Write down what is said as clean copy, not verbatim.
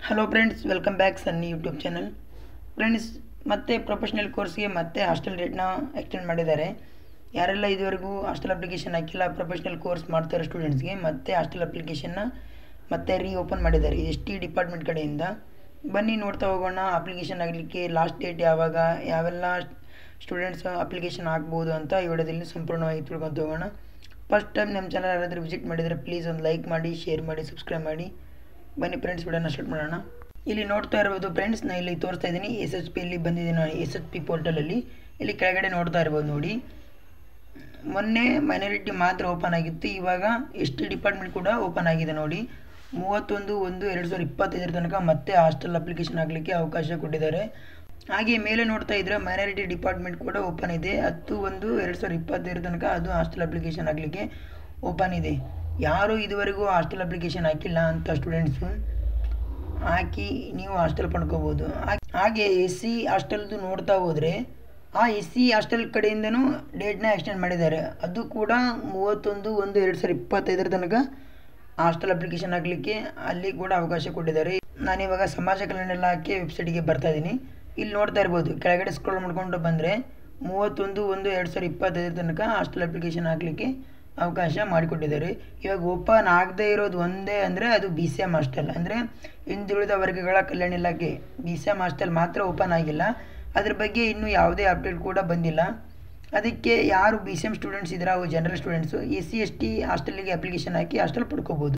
Hello friends, welcome back ಸನ್ನಿ YouTube channel. Friends, ಮತ್ತೆ professional ಕೋರ್ಸ್ಗೆ ಮತ್ತೆ ಹಾಸ್ಟೆಲ್ ರೇಟ್ನ ಎಕ್ಸ್ಟೆಂಡ್ ಮಾಡಿದ್ದಾರೆ. ಯಾರೆಲ್ಲ ಇದುವರೆಗೂ ಹಾಸ್ಟೆಲ್ ಅಪ್ಲಿಕೇಶನ್ ಹಾಕಿಲ್ಲ, ಪ್ರೊಫೆಷ್ನಲ್ ಕೋರ್ಸ್ ಮಾಡ್ತಾರೋ ಸ್ಟೂಡೆಂಟ್ಸ್ಗೆ ಮತ್ತೆ ಹಾಸ್ಟೆಲ್ ಅಪ್ಲಿಕೇಶನ್ನ ಮತ್ತೆ ಓಪನ್ ಮಾಡಿದ್ದಾರೆ ST ಡಿಪಾರ್ಟ್ಮೆಂಟ್ ಕಡೆಯಿಂದ. ಬನ್ನಿ ನೋಡ್ತಾ ಹೋಗೋಣ ಅಪ್ಲಿಕೇಶನ್ ಆಗಲಿಕ್ಕೆ ಲಾಸ್ಟ್ ಡೇಟ್ ಯಾವಾಗ, ಯಾವೆಲ್ಲ ಸ್ಟೂಡೆಂಟ್ಸ್ ಅಪ್ಲಿಕೇಶನ್ ಹಾಕ್ಬೋದು ಅಂತ ಈ ವಿಡಿಯೋದಲ್ಲಿ ಸಂಪೂರ್ಣವಾಗಿ ತಿಳ್ಕೊತ ಹೋಗೋಣ. ಫಸ್ಟ್ ಟೈಮ್ ನಮ್ಮ ಚಾನಲ್ ಯಾರಾದರೂ ವಿಸಿಟ್ ಮಾಡಿದರೆ ಪ್ಲೀಸ್ ಒಂದು ಲೈಕ್ ಮಾಡಿ, ಶೇರ್ ಮಾಡಿ, ಸಬ್ಸ್ಕ್ರೈಬ್ ಮಾಡಿ. ಬನ್ನಿ ಫ್ರೆಂಡ್ಸ್, ವಿಡಿಯೋನ ಸ್ಟಾರ್ಟ್ ಮಾಡೋಣ. ಇಲ್ಲಿ ನೋಡ್ತಾ ಇರ್ಬೋದು ಫ್ರೆಂಡ್ಸ್, ನಾನು ಇಲ್ಲಿ ತೋರಿಸ್ತಾ ಇದ್ದೀನಿ SHPಯಲ್ಲಿ ಬಂದಿದೆ ನಾನು SHP ಪೋರ್ಟಲಲ್ಲಿ. ಇಲ್ಲಿ ಕೆಳಗಡೆ ನೋಡ್ತಾ ಇರ್ಬೋದು ನೋಡಿ, ಮೊನ್ನೆ ಮೈನಾರಿಟಿ ಮಾತ್ರ ಓಪನ್ ಆಗಿತ್ತು, ಇವಾಗ ST ಡಿಪಾರ್ಟ್ಮೆಂಟ್ ಕೂಡ ಓಪನ್ ಆಗಿದೆ ನೋಡಿ. 31/1/2025 ತನಕ ಮತ್ತೆ ಹಾಸ್ಟೆಲ್ ಅಪ್ಲಿಕೇಶನ್ ಹಾಕಲಿಕ್ಕೆ ಅವಕಾಶ ಕೊಟ್ಟಿದ್ದಾರೆ. ಹಾಗೆ ಮೇಲೆ ನೋಡ್ತಾ ಇದ್ದರೆ ಮೈನಾರಿಟಿ ಡಿಪಾರ್ಟ್ಮೆಂಟ್ ಕೂಡ ಓಪನ್ ಇದೆ. 10/1/2025 ತನಕ ಅದು ಹಾಸ್ಟೆಲ್ ಅಪ್ಲಿಕೇಶನ್ ಹಾಕಲಿಕ್ಕೆ ಓಪನ್ ಇದೆ. ಯಾರು ಇದುವರೆಗೂ ಹಾಸ್ಟೆಲ್ ಅಪ್ಲಿಕೇಶನ್ ಹಾಕಿಲ್ಲ ಅಂತ ಸ್ಟೂಡೆಂಟ್ಸು ಹಾಕಿ ನೀವು ಹಾಸ್ಟೆಲ್ ಪಡ್ಕೋಬೋದು. ಹಾಗೆ SC ಹಾಸ್ಟೆಲ್ದು ನೋಡ್ತಾ ಹೋದರೆ ಆ SC ಹಾಸ್ಟೆಲ್ ಕಡೆಯಿಂದನೂ ಡೇಟ್ನ ಎಕ್ಸ್ಟೆಂಡ್ ಮಾಡಿದ್ದಾರೆ. ಅದು ಕೂಡ 31/1/2025 ತನಕ ಹಾಸ್ಟೆಲ್ ಅಪ್ಲಿಕೇಶನ್ ಹಾಕಲಿಕ್ಕೆ ಅಲ್ಲಿ ಕೂಡ ಅವಕಾಶ ಕೊಟ್ಟಿದ್ದಾರೆ. ನಾನಿವಾಗ ಸಮಾಜ ಕಲ್ಯಾಣ ಇಲಾಖೆ ವೆಬ್ಸೈಟಿಗೆ ಬರ್ತಾ ಇದ್ದೀನಿ. ಇಲ್ಲಿ ನೋಡ್ತಾ ಇರ್ಬೋದು, ಕೆಳಗಡೆ ಸ್ಕ್ರೋಲ್ ಮಾಡ್ಕೊಂಡು ಬಂದರೆ 31/1/2025 ತನಕ ಹಾಸ್ಟೆಲ್ ಅಪ್ಲಿಕೇಶನ್ ಹಾಕಲಿಕ್ಕೆ ಅವಕಾಶ ಮಾಡಿಕೊಟ್ಟಿದ್ದಾರೆ. ಇವಾಗ ಓಪನ್ ಆಗದೇ ಇರೋದು ಒಂದೇ ಅಂದರೆ ಅದು BCM ಹಾಸ್ಟೆಲ್, ಅಂದರೆ ಹಿಂದುಳಿದ ವರ್ಗಗಳ ಕಲ್ಯಾಣ ಇಲಾಖೆ BCM ಹಾಸ್ಟೆಲ್ ಮಾತ್ರ ಓಪನ್ ಆಗಿಲ್ಲ. ಅದ್ರ ಬಗ್ಗೆ ಇನ್ನೂ ಯಾವುದೇ ಅಪ್ಡೇಟ್ ಕೂಡ ಬಂದಿಲ್ಲ. ಅದಕ್ಕೆ ಯಾರು BCM ಸ್ಟೂಡೆಂಟ್ಸ್ ಇದ್ದಾರೆ, ಅವು ಜನರಲ್ ಸ್ಟೂಡೆಂಟ್ಸು SC ST ಹಾಸ್ಟೆಲಿಗೆ ಅಪ್ಲಿಕೇಶನ್ ಹಾಕಿ ಹಾಸ್ಟೆಲ್ ಪಡ್ಕೋಬೋದು.